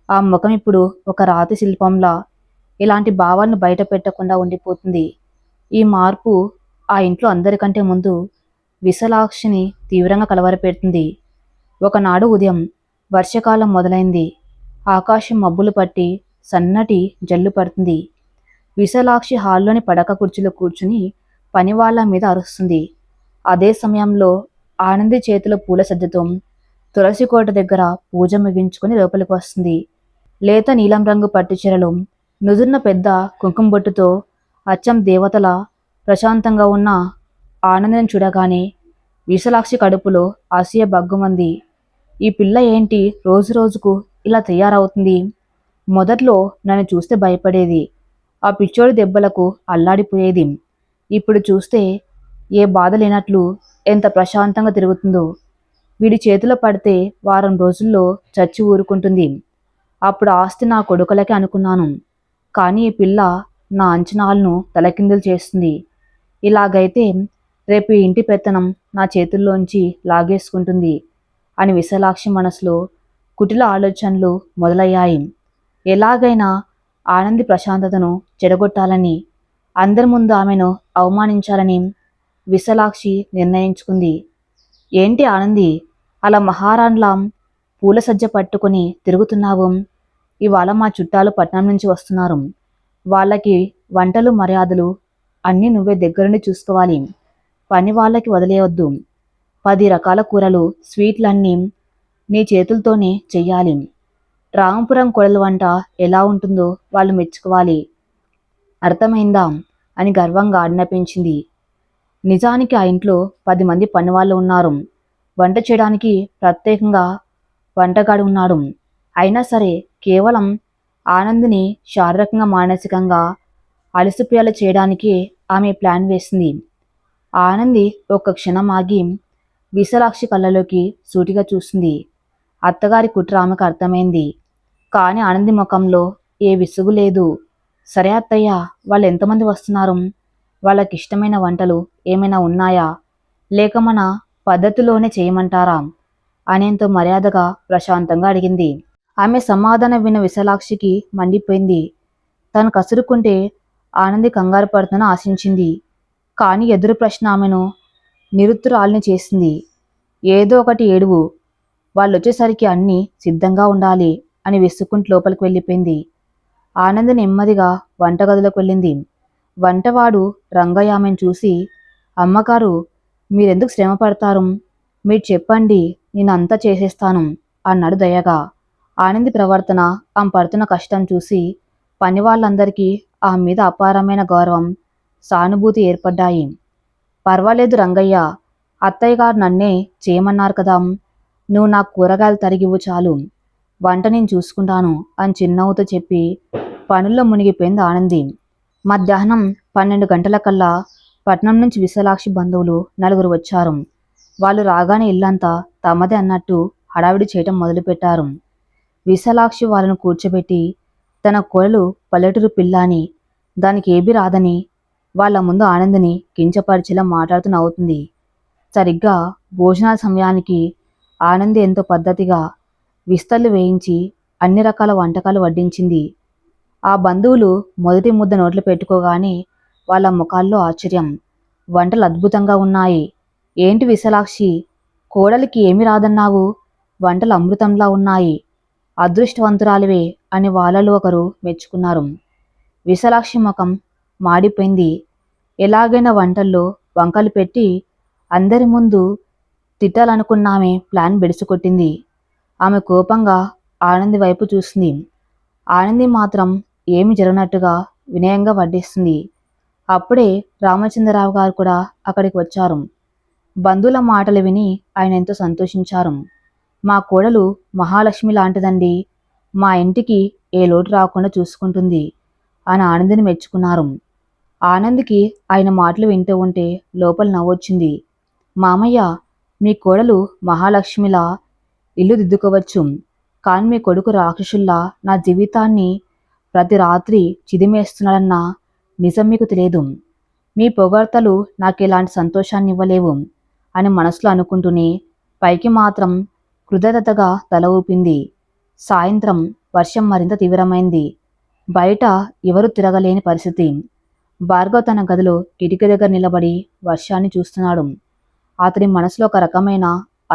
[SPEAKER 1] ఆ ముఖం ఇప్పుడు ఒక రాతి శిల్పంలా ఇలాంటి భావాలను బయట పెట్టకుండా ఉండిపోతుంది. ఈ మార్పు ఆ ఇంట్లో అందరికంటే ముందు విశాలాక్షిని తీవ్రంగా కలవరపెడుతుంది. ఒకనాడు ఉదయం వర్షాకాలం మొదలైంది. ఆకాశం మబ్బులు పట్టి సన్నటి జల్లు పడుతుంది. విశాలాక్షి హాల్లోని పడక కుర్చీలో కూర్చుని పనివాళ్ల మీద అరుస్తుంది. అదే సమయంలో ఆనంది చేతిలో పూల సజ్జతో తులసి కోట దగ్గర పూజ ముగించుకొని లోపలికి వస్తుంది. లేత నీలం రంగు పట్టు చీరలో, నుదున్న పెద్ద కుంకుమ బొట్టుతో అచ్చం దేవతల ప్రశాంతంగా ఉన్న ఆనందం చూడగానే విశాలాక్షి కడుపులో అసూయ బగ్గుమంది. ఈ పిల్ల ఏంటి రోజు రోజుకు ఇలా తయారవుతుంది? మొదట్లో నన్ను చూస్తే భయపడేది, ఆ పిచ్చోడి దెబ్బలకు అల్లాడిపోయేది. ఇప్పుడు చూస్తే ఏ బాధ లేనట్లు ఎంత ప్రశాంతంగా తిరుగుతుందో. వీడి చేతిలో పడితే వారం రోజుల్లో చచ్చి ఊరుకుంటుంది. అప్పుడు ఆస్తి నా కొడుకులకే అనుకున్నాను. కానీ ఈ పిల్ల నా అంచనాలను తలకిందులు చేస్తుంది. ఇలాగైతే రేపు ఈ ఇంటి పెత్తనం నా చేతుల్లోంచి లాగేసుకుంటుంది అని విశాలాక్షి మనసులో కుటిల ఆలోచనలు మొదలయ్యాయి. ఎలాగైనా ఆనంది ప్రశాంతతను చెడగొట్టాలని, అందరి ముందు ఆమెను అవమానించాలని విశాలాక్షి నిర్ణయించుకుంది. ఏంటి ఆనంది, అలా మహారాణిలా పూల సజ్జ పట్టుకుని తిరుగుతున్నావు? ఇవాళ మా చుట్టాలు పట్నం నుంచి వస్తున్నారు. వాళ్ళకి వంటలు మర్యాదలు అన్నీ నువ్వే దగ్గరుండి చూసుకోవాలి. పని వాళ్ళకి వదిలేయొద్దు. 10 రకాల కూరలు, స్వీట్లన్నీ నీ చేతులతోనే చెయ్యాలి. రామపురం కోడలి వంట ఎలా ఉంటుందో వాళ్ళు మెచ్చుకోవాలి. అర్థమైందా అని గర్వంగా ఆజ్ఞాపించింది. నిజానికి ఆ ఇంట్లో 10 మంది పనివాళ్ళు ఉన్నారు. వంట చేయడానికి ప్రత్యేకంగా వంటగాడు ఉన్నాడు. అయినా సరే కేవలం ఆనందిని శారీరకంగా మానసికంగా అలసిపోయేలా చేయడానికి ఆమె ప్లాన్ వేసింది. ఆనంది ఒక్క క్షణం ఆగి విశాలాక్షి కళ్ళలోకి సూటిగా చూసింది. అత్తగారి కుట్ర ఆమెకు అర్థమైంది. కానీ ఆనంది ముఖంలో ఏ విసుగు లేదు. సరే అత్తయ్య, వాళ్ళు ఎంతమంది వస్తున్నారు? వాళ్ళకిష్టమైన వంటలు ఏమైనా ఉన్నాయా? లేక మన పద్ధతిలోనే చేయమంటారా? అనేంత మర్యాదగా ప్రశాంతంగా అడిగింది. ఆమె సమాధానం విన్న విశాలాక్షికి మండిపోయింది. తను కసురుకుంటే ఆనంది కంగారు పడుతుందని ఆశించింది. కానీ ఎదురు ప్రశ్న ఆమెను నిరుత్తరాల్ని చేసింది. ఏదో ఒకటి ఏడువు, వాళ్ళొచ్చేసరికి అన్నీ సిద్ధంగా ఉండాలి అని విసుక్కుంటూ లోపలికి వెళ్ళిపోయింది. ఆనంది నెమ్మదిగా వంటగదిలోకి వెళ్ళింది. వంటవాడు రంగయ్య ఆమెను చూసి, అమ్మగారు, మీరెందుకు శ్రమ పడతారు? మీరు చెప్పండి, నేను అంతా చేసేస్తాను అన్నాడు దయగా. ఆనంది ప్రవర్తన, ఆమె పడుతున్న కష్టం చూసి పని వాళ్ళందరికీ ఆమె మీద అపారమైన గౌరవం, సానుభూతి ఏర్పడ్డాయి. పర్వాలేదు రంగయ్య, అత్తయ్య గారు నన్నే చేయమన్నారు కదా, నువ్వు నా కూరగాయలు తరిగివ్వు చాలు, వంట నేను చూసుకుంటాను అని చిరునవ్వుతో చెప్పి పనుల్లో మునిగిపోయింది ఆనంది. మధ్యాహ్నం 12 గంటలకల్లా పట్నం నుంచి విశాలాక్షి బంధువులు 4 వచ్చారు. వాళ్ళు రాగానే ఇల్లంతా తమదే అన్నట్టు హడావిడి చేయటం మొదలుపెట్టారు. విశాలాక్షి వాళ్ళను కూర్చోబెట్టి తన కోడలు పల్లెటూరు పిల్ల అని, దానికి ఏబీ రాదని వాళ్ళ ముందు ఆనందిని కించపరిచేలా మాట్లాడుతూ నవ్వుతుంది. సరిగ్గా భోజనాల సమయానికి ఆనంది ఎంతో పద్ధతిగా విస్తళ్ళు వేయించి అన్ని రకాల వంటకాలు వడ్డించింది. ఆ బంధువులు మొదటి ముద్ద నోట్లో పెట్టుకోగానే వాళ్ళ ముఖాల్లో ఆశ్చర్యం. వంటలు అద్భుతంగా ఉన్నాయి. ఏంటి విశాలాక్షి, కోడలికి ఏమి రాదన్నావు? వంటలు అమృతంలా ఉన్నాయి. అదృష్టవంతురాలివే అని వాళ్ళలో ఒకరు మెచ్చుకున్నారు. విశాలాక్షి ముఖం మాడిపోయింది. ఎలాగైనా వంటల్లో వంకలు పెట్టి అందరి ముందు తిట్టాలనుకున్నామే ప్లాన్ బెడిసికొట్టింది. ఆమె కోపంగా ఆనంది వైపు చూసింది. ఆనంది మాత్రం ఏమి జరగనట్టుగా వినయంగా వడ్డిస్తుంది. అప్పుడే రామచంద్రరావు గారు కూడా అక్కడికి వచ్చారు. బంధువుల మాటలు విని ఆయన ఎంతో సంతోషించారు. మా కోడలు మహాలక్ష్మి లాంటిదండి, మా ఇంటికి ఏ లోటు రాకుండా చూసుకుంటుంది అని ఆనందిని మెచ్చుకున్నారు. ఆనందికి ఆయన మాటలు వింటూ ఉంటే లోపల నవ్వొచ్చింది. మామయ్య, మీ కోడలు మహాలక్ష్మిలా ఇల్లు దిద్దుకోవచ్చు, కానీ మీ కొడుకు రాక్షసుల్లా నా జీవితాన్ని ప్రతి రాత్రి చిదిమేస్తున్నాడన్న నిజం మీకు తెలియదు. మీ పొగడ్తలు నాకు ఎలాంటి సంతోషాన్ని ఇవ్వలేవు అని మనసులో అనుకుంటూనే పైకి మాత్రం కృతజ్ఞతగా తల ఊపింది. సాయంత్రం వర్షం మరింత తీవ్రమైంది. బయట ఎవరు తిరగలేని పరిస్థితి. భార్గవ్ తన గదిలో కిటికీ దగ్గర నిలబడి వర్షాన్ని చూస్తున్నాడు. అతని మనసులో ఒక రకమైన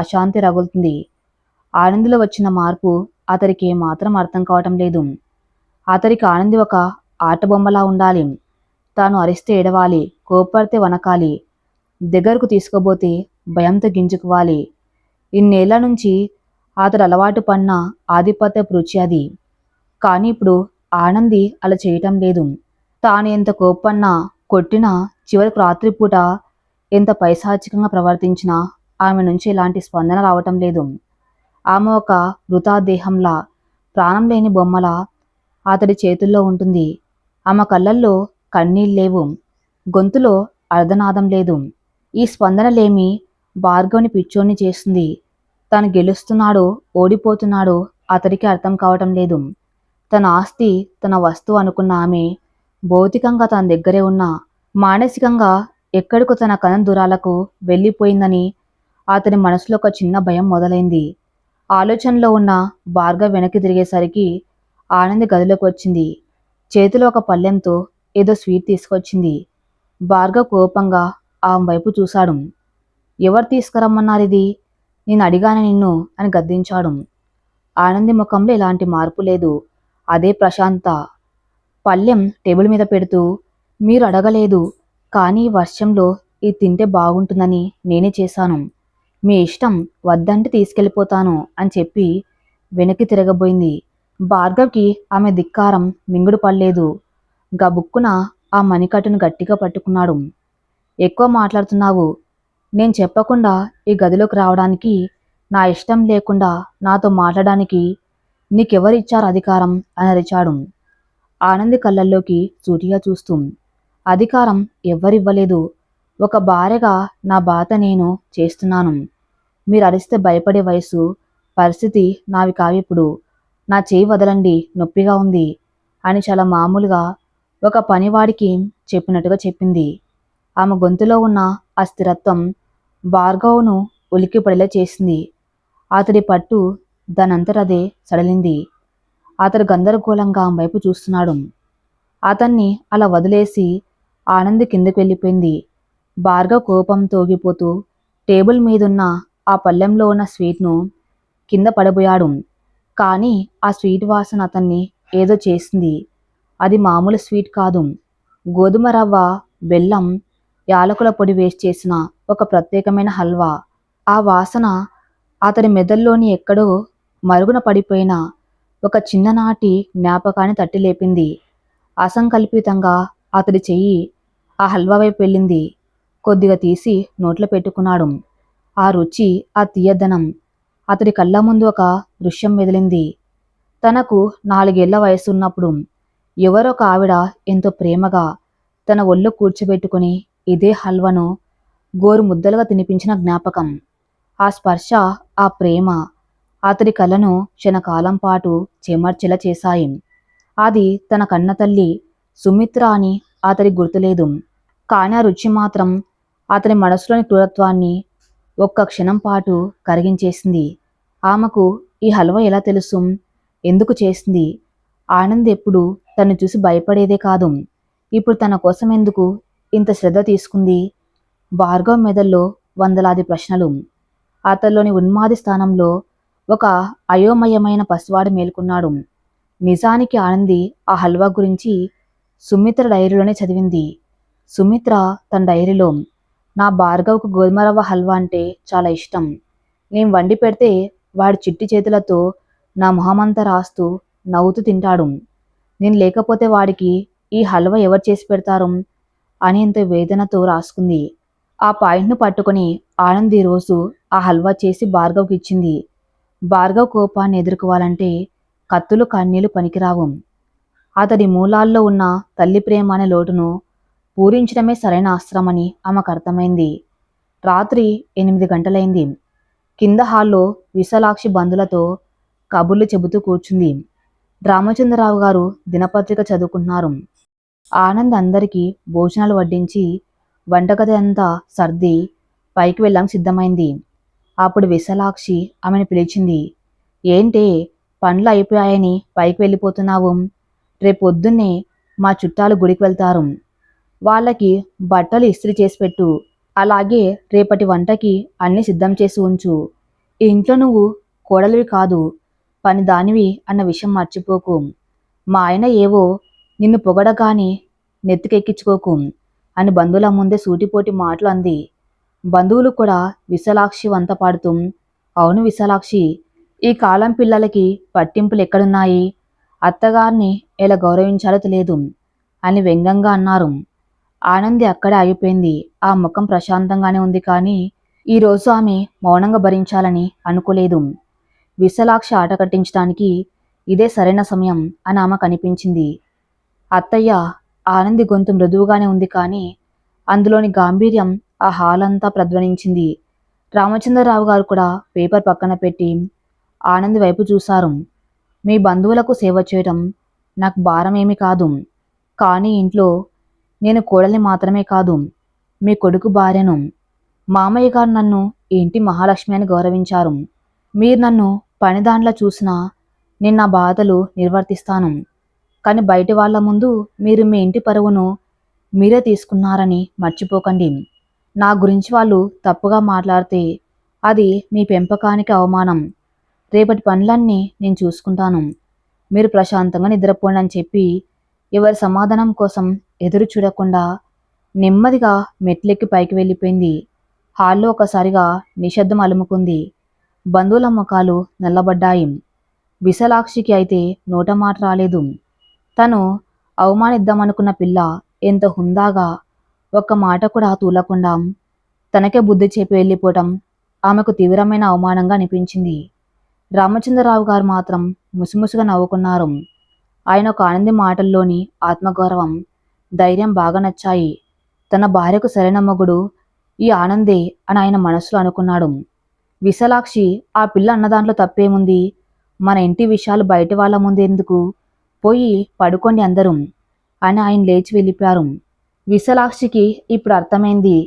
[SPEAKER 1] అశాంతి రగులుతుంది. ఆనందిలో వచ్చిన మార్పు అతనికి ఏమాత్రం అర్థం కావటం లేదు. అతనికి ఆనంది ఒక ఆటబొమ్మలా ఉండాలి. తాను అరిస్తే ఏడవాలి, కోప్పడితే వనకాలి, దగ్గరకు తీసుకోబోతే భయంతో గింజుకోవాలి. ఇన్నేళ్ల నుంచి అతడు అలవాటు పన్న ఆధిపత్యపు రుచి అది. కానీ ఇప్పుడు ఆనంది అలా చేయటం లేదు. తాను ఎంత కోప్పన్నా, కొట్టినా, చివరికి రాత్రిపూట ఎంత పైశాచికంగా ప్రవర్తించినా ఆమె నుంచి ఎలాంటి స్పందన రావటం లేదు. ఆమె ఒక మృతదేహంలా, ప్రాణం లేని బొమ్మలా అతడి చేతుల్లో ఉంటుంది. ఆమె కళ్ళల్లో కన్నీళ్ళేవు, గొంతులో అర్ధనాదం లేదు. ఈ స్పందనలేమి భార్గవ్ని పిచ్చోన్ని చేస్తుంది. తను గెలుస్తున్నాడో ఓడిపోతున్నాడో అతడికి అర్థం కావటం లేదు. తన ఆస్తి, తన వస్తువు అనుకున్న ఆమె భౌతికంగా తన దగ్గరే ఉన్న మానసికంగా ఎక్కడికో తన కనం దూరాలకు వెళ్ళిపోయిందని అతని మనసులో ఒక చిన్న భయం మొదలైంది. ఆలోచనలో ఉన్న భార్గవ్ వెనక్కి తిరిగేసరికి ఆనంది గదిలోకి వచ్చింది. చేతిలో ఒక పళ్ళెంతో ఏదో స్వీట్ తీసుకొచ్చింది. భార్గవ్ కోపంగా ఆమె వైపు చూశాడు. ఎవరు తీసుకురమ్మన్నారిది? నేను అడిగాను నిన్ను అని గద్దించాడు. ఆనంది ముఖంలో ఎలాంటి మార్పు లేదు. అదే ప్రశాంత. పళ్ళెం టేబుల్ మీద పెడుతూ, మీరు అడగలేదు, కానీ వర్షంలో ఇది తింటే బాగుంటుందని నేనే చేశాను. మీ ఇష్టం, వద్దంటే తీసుకెళ్ళిపోతాను అని చెప్పి వెనక్కి తిరగబోయింది. భార్గవ్కి ఆమె ధిక్కారం మింగుడు పడలేదు. గబుక్కున ఆ మణికట్టును గట్టిగా పట్టుకున్నాడు. ఎక్కువ మాట్లాడుతున్నావు. నేను చెప్పకుండా ఈ గదిలోకి రావడానికి, నా ఇష్టం లేకుండా నాతో మాట్లాడడానికి నీకెవరిచ్చారు అధికారం అని అరిచాడు. ఆనంది కళ్ళల్లోకి సూటిగా చూస్తూ, అధికారం ఎవ్వరివ్వలేదు. ఒక భార్యగా నా బాధ నేను చేస్తున్నాను. మీరు అరిస్తే భయపడే వయసు, పరిస్థితి నావి కావిప్పుడు. నా చేయి వదలండి, నొప్పిగా ఉంది అని చాలా మామూలుగా ఒక పనివాడికి చెప్పినట్టుగా చెప్పింది. ఆమె గొంతులో ఉన్న ఆ స్థిరత్వం భార్గవ్ను ఉలిక్కిపడేలా చేసింది. అతడి పట్టు దానంతటదే సడలింది. అతడు గందరగోళంగా ఆమె వైపు చూస్తున్నాడు. అతన్ని అలా వదిలేసి ఆనంది కిందకు వెళ్ళిపోయింది. భార్గవ్ కోపంతో ఊగిపోతూ టేబుల్ మీదున్న ఆ పళ్ళెంలో ఉన్న స్వీట్ను కింద పడబోయాడు. కానీ ఆ స్వీట్ వాసన అతన్ని ఏదో చేసింది. అది మామూలు స్వీట్ కాదు. గోధుమ రవ్వ, బెల్లం, యాలకుల పొడి వేసి చేసిన ఒక ప్రత్యేకమైన హల్వా. ఆ వాసన అతని మెదల్లోని ఎక్కడో మరుగున పడిపోయిన ఒక చిన్ననాటి జ్ఞాపకాన్ని తట్టి లేపింది. అసంకల్పితంగా అతడి చెయ్యి ఆ హల్వా వైపు వెళ్ళింది. కొద్దిగా తీసి నోట్లో పెట్టుకున్నాడు. ఆ రుచి, ఆ తీయదనం అతడి కళ్ళ ముందు ఒక దృశ్యం మెదిలింది. తనకు 4 ఏళ్ల వయసున్నప్పుడు ఎవరొక ఆవిడ ఎంతో ప్రేమగా తన ఒళ్ళో కూర్చోబెట్టుకుని ఇదే హల్వను గోరు ముద్దలుగా తినిపించిన జ్ఞాపకం. ఆ స్పర్శ, ఆ ప్రేమ అతడి కళ్ళను క్షణకాలం పాటు చెమర్చేలా చేశాయి. అది తన కన్నతల్లి సుమిత్ర అని అతడి గుర్తులేదు. కానీ ఆ రుచి మాత్రం అతని మనసులోని క్రూరత్వాన్ని ఒక్క క్షణం పాటు కరిగించేసింది. ఆమెకు ఈ హల్వా ఎలా తెలుసు? ఎందుకు చేసింది? ఆనంద్ ఎప్పుడు తను చూసి భయపడేదే కాదు. ఇప్పుడు తన కోసం ఎందుకు ఇంత శ్రద్ధ తీసుకుంది? భార్గవ్ మెదల్లో వందలాది ప్రశ్నలు. అతనిలోని ఉన్మాది స్థానంలో ఒక అయోమయమైన పసివాడు మేల్కొన్నాడు. నిజానికి ఆనంది ఆ హల్వా గురించి సుమిత్ర డైరీలోనే చదివింది. సుమిత్ర తన డైరీలో, నా భార్గవ్కు గోధుమరవ్వ హల్వా అంటే చాలా ఇష్టం. నేను వండి పెడితే వాడి చిట్టి చేతులతో నా మొహమంతా రాస్తూ నవ్వుతూ తింటాడు. నేను లేకపోతే వాడికి ఈ హల్వా ఎవరు చేసి పెడతారు అని ఎంతో వేదనతో రాసుకుంది. ఆ పాయింట్ను పట్టుకుని ఆనంద్ ఈ రోజు ఆ హల్వా చేసి భార్గవ్కి ఇచ్చింది. భార్గవ్ కోపాన్ని ఎదుర్కోవాలంటే కత్తులు కన్నీళ్లు పనికిరావు. అతడి మూలాల్లో ఉన్న తల్లి ప్రేమ అనే లోటును పూరించడమే సరైన అస్త్రమని ఆమెకు అర్థమైంది. రాత్రి 8 గంటలైంది. కింద హాల్లో విశాలాక్షి బంధులతో కబుర్లు చెబుతూ కూర్చుంది. రామచంద్రరావు గారు దినపత్రిక చదువుకుంటున్నారు. ఆనంద్ అందరికీ భోజనాలు వడ్డించి వంటగది అంతా సర్ది పైకి వెళ్ళాం సిద్ధమైంది. అప్పుడు విశాలాక్షి ఆమెను పిలిచింది. ఏంటే, పనులు అయిపోయాయని పైకి వెళ్ళిపోతున్నావు? రేపొద్దున్నే మా చుట్టాలు గుడికి వెళ్తారు. వాళ్ళకి బట్టలు ఇస్త్రీ చేసి పెట్టు. అలాగే రేపటి వంటకి అన్నీ సిద్ధం చేసి ఉంచు. ఈ ఇంట్లో నువ్వు కోడలివి కాదు, పని దానివి అన్న విషయం మర్చిపోకు. మా ఆయన ఏవో నిన్ను పొగడగాని నెత్తికెక్కించుకోకు అని బంధువుల ముందే సూటిపోటి మాటలు అంది. బంధువులు కూడా విశాలాక్షి వంత పాడుతూ, అవును విశాలాక్షి, ఈ కాలం పిల్లలకి పట్టింపులు ఎక్కడున్నాయి? అత్తగారిని ఎలా గౌరవించాలో తెలియదు అని వ్యంగ్యంగా అన్నారు. ఆనంది అక్కడే ఆగిపోయింది. ఆ ముఖం ప్రశాంతంగానే ఉంది, కానీ ఈరోజు ఆమె మౌనంగా భరించాలని అనుకోలేదు. విశాలాక్షి ఆట కట్టించడానికి ఇదే సరైన సమయం అని ఆమెకు అనిపించింది. అత్తయ్య, ఆనంది గొంతు మృదువుగానే ఉంది, కానీ అందులోని గాంభీర్యం ఆ హాల్ అంతా ప్రధ్వనించింది. రామచంద్రరావు గారు కూడా పేపర్ పక్కన పెట్టి ఆనంది వైపు చూశారు. మీ బంధువులకు సేవ చేయడం నాకు భారం ఏమీ కాదు, కానీ ఇంట్లో నేను కోడల్ని మాత్రమే కాదు, మీ కొడుకు భార్యను. మామయ్య గారు నన్ను ఈ ఇంటి మహాలక్ష్మి అని గౌరవించారు. మీరు నన్ను పనిదాండ్లా చూసినా నేను నా బాధలు నిర్వర్తిస్తాను. కానీ బయటి వాళ్ళ ముందు మీరు మీ ఇంటి పరువును మీరే తీసుకున్నారని మర్చిపోకండి. నా గురించి వాళ్ళు తప్పుగా మాట్లాడితే అది మీ పెంపకానికి అవమానం. రేపటి పనులన్నీ నేను చూసుకుంటాను. మీరు ప్రశాంతంగా నిద్రపోండి అని చెప్పి ఎవరి సమాధానం కోసం ఎదురు చూడకుండా నెమ్మదిగా మెట్లెక్కి పైకి వెళ్ళిపోయింది. హాల్లో ఒకసారిగా నిశ్శబ్దం అలుముకుంది. బంధువుల ముఖాలు నల్లబడ్డాయి. విశాలాక్షికి అయితే నోట మాట రాలేదు. తను అవమానిద్దామనుకున్న పిల్ల ఎంత హుందాగా ఒక్క మాట కూడా తూలకుండా తనకే బుద్ధి చెప్పి వెళ్ళిపోవటం ఆమెకు తీవ్రమైన అవమానంగా అనిపించింది. రామచంద్రరావు గారు మాత్రం ముసిముసిగా నవ్వుకున్నారు. ఆయన ఒక ఆనంది మాటల్లోని ఆత్మగౌరవం, ధైర్యం బాగా నచ్చాయి. తన భార్యకు సరైన మొగుడు ఈ ఆనందే అని ఆయన మనసులో అనుకున్నాడు. విశాలాక్షి, ఆ పిల్ల అన్నదాంట్లో తప్పేముంది? మన ఇంటి విషయాలు బయట వాళ్ళ ముందెందుకు? పోయి పడుకోండి అందరూ అని ఆయన లేచి వెళ్ళిపోయారు. విశాలాక్షికి ఇప్పుడు అర్థమైంది,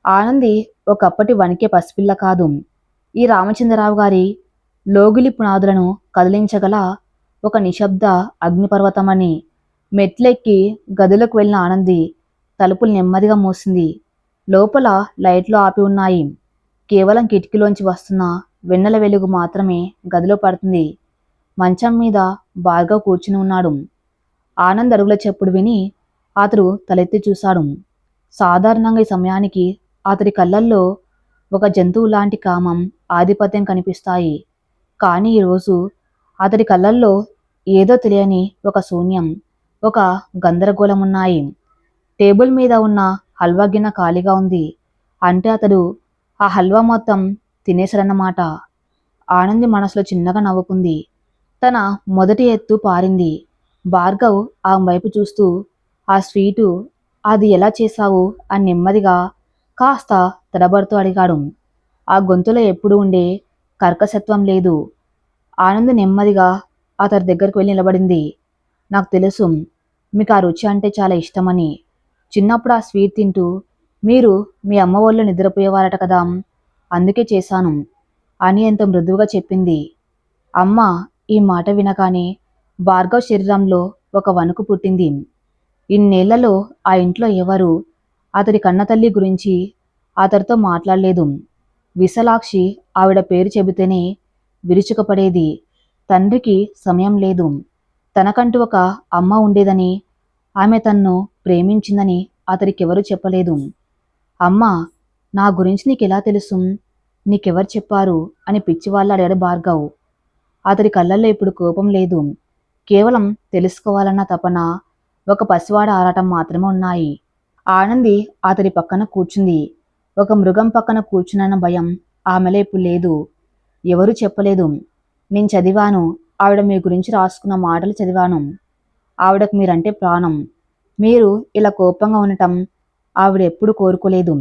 [SPEAKER 1] ఆనంది ఒకప్పటి వణికే పసిపిల్ల కాదు. ఈ రామచంద్రరావు గారి లోగిలి పునాదులను కదిలించగల ఒక నిశ్శబ్ద అగ్నిపర్వతమని. మెట్లెక్కి గదిలోకి వెళ్ళిన ఆనంది తలుపులు నెమ్మదిగా మూసింది. లోపల లైట్లు ఆపి ఉన్నాయి. కేవలం కిటికీలోంచి వస్తున్న వెన్నెల వెలుగు మాత్రమే గదిలో పడుతుంది. మంచం మీద భార్గవ్ కూర్చుని ఉన్నాడు. ఆనంద్ అడుగుల చెప్పుడు విని అతడు తలెత్తి చూశాడు. సాధారణంగా ఈ సమయానికి అతడి కళ్ళల్లో ఒక జంతువు లాంటి కామం, ఆధిపత్యం కనిపిస్తాయి. కానీ ఈరోజు అతడి కళ్ళల్లో ఏదో తెలియని ఒక శూన్యం, ఒక గందరగోళం ఉన్నాయి. టేబుల్ మీద ఉన్న హల్వా గిన్నె ఖాళీగా ఉంది. అంటే అతడు ఆ హల్వా మొత్తం తినేశాడన్నమాట. ఆనంది మనసులో చిన్నగా నవ్వుకుంది. తన మొదటి ఎత్తు పారింది. భార్గవ్ ఆమె వైపు చూస్తూ, ఆ స్వీటు అది ఎలా చేశావు అని నెమ్మదిగా కాస్త తడబడుతూ అడిగాడు. ఆ గొంతులో ఎప్పుడు ఉండే కర్కశత్వం లేదు. ఆనంద్ నెమ్మదిగా అతడి దగ్గరికి వెళ్ళి నిలబడింది. నాకు తెలుసు మీకు ఆ రుచి అంటే చాలా ఇష్టమని. చిన్నప్పుడు ఆ స్వీట్ తింటూ మీరు మీ అమ్మ వాళ్ళు నిద్రపోయేవారట కదా, అందుకే చేశాను అని ఎంతో మృదువుగా చెప్పింది. అమ్మ ఈ మాట వినగానే భార్గవ్ శరీరంలో ఒక వణుకు పుట్టింది. ఇన్నేళ్లలో ఆ ఇంట్లో ఎవరు అతడి కన్నతల్లి గురించి అతడితో మాట్లాడలేదు. విశాలాక్షి ఆవిడ పేరు చెబితేనే విరుచుకపడేది. తండ్రికి సమయం లేదు. తనకంటూ ఒక అమ్మ ఉండేదని, ఆమె తన్ను ప్రేమించిందని అతడికెవరూ చెప్పలేదు. అమ్మా, నా గురించి నీకెలా తెలుసు? నీకెవరు చెప్పారు అని పిచ్చివాళ్ళు అడిగాడు భార్గవ్. అతడి కళ్ళల్లో ఇప్పుడు కోపం లేదు. కేవలం తెలుసుకోవాలన్న తపన, ఒక పసివాడ ఆరాటం మాత్రమే ఉన్నాయి. ఆనంది అతడి పక్కన కూర్చుంది. ఒక మృగం పక్కన కూర్చున్న భయం ఆమెలో ఇప్పుడు లేదు. ఎవరూ చెప్పలేదు. నేను చదివాను. ఆవిడ మీ గురించి రాసుకున్న మాటలు చదివాను. ఆవిడకు మీరంటే ప్రాణం. మీరు ఇలా కోపంగా ఉండటం ఆవిడ ఎప్పుడు కోరుకోలేదు.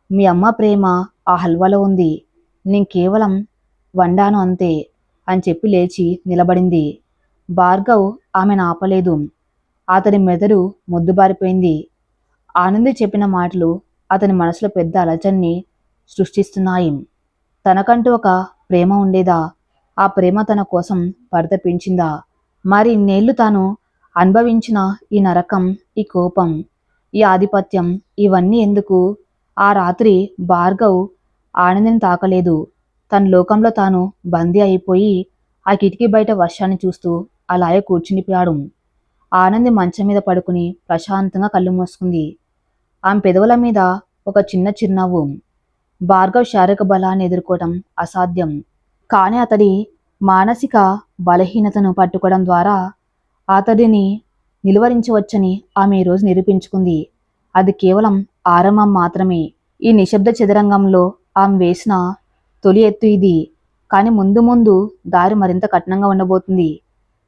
[SPEAKER 1] మీ అమ్మ ప్రేమ ఆ హల్వాలో ఉంది. నేను కేవలం వండాను అంతే అని చెప్పి లేచి నిలబడింది. భార్గవ్ ఆమెను ఆపలేదు. అతని మెదడు మొద్దుబారిపోయింది. ఆనంది చెప్పిన మాటలు అతని మనసులో పెద్ద అలజడిని సృష్టిస్తున్నాయి. తనకంటూ ఒక ప్రేమ ఉండేదా? ఆ ప్రేమ తన కోసం పరితపించిందా? మరి ఇన్నేళ్లు తాను అనుభవించిన ఈ నరకం, ఈ కోపం, ఈ ఆధిపత్యం, ఇవన్నీ ఎందుకు? ఆ రాత్రి భార్గవ్ ఆనందిని తాకలేదు. తన లోకంలో తాను బందీ అయిపోయి ఆ కిటికీ బయట వర్షాన్ని చూస్తూ అలాగే కూర్చునిపోయాడు. ఆనంది మంచం మీద పడుకుని ప్రశాంతంగా కళ్ళు మూసుకుంది. ఆమె పెదవుల మీద ఒక చిన్న చిరునవ్వు. భార్గవ్ శారీరక బలాన్ని ఎదుర్కోవటం అసాధ్యం. కానీ అతడి మానసిక బలహీనతను పట్టుకోవడం ద్వారా అతడిని నిలువరించవచ్చని ఆమె ఈరోజు నిరూపించుకుంది. అది కేవలం ఆరంభం మాత్రమే. ఈ నిశ్శబ్ద చదరంగంలో ఆమె వేసిన తొలి ఎత్తు ఇది. కానీ ముందు ముందు దారి మరింత కఠినంగా ఉండబోతుంది.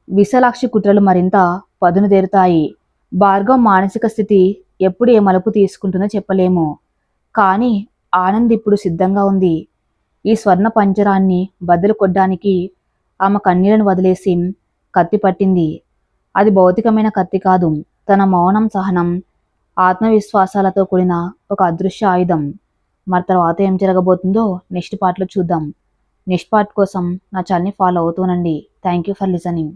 [SPEAKER 1] విశాలాక్షి కుట్రలు మరింత పదును దేరుతాయి. భార్గవ్ మానసిక స్థితి ఎప్పుడు ఏ మలుపు తీసుకుంటుందో చెప్పలేము. కానీ ఆనంద్ ఇప్పుడు సిద్ధంగా ఉంది. ఈ స్వర్ణ పంజరాన్ని బద్దలు కొట్టడానికి ఆమె కన్నీళ్లను వదిలేసి కత్తి పట్టింది. అది భౌతికమైన కత్తి కాదు. తన మౌనం, సహనం, ఆత్మవిశ్వాసాలతో కూడిన ఒక అదృశ్య ఆయుధం. మరి తర్వాత ఏం జరగబోతుందో నెక్స్ట్ పార్ట్లో చూద్దాం. నెక్స్ట్ పార్ట్ కోసం నా ఛానల్ని ఫాలో అవుతూనండి. Thank you for listening.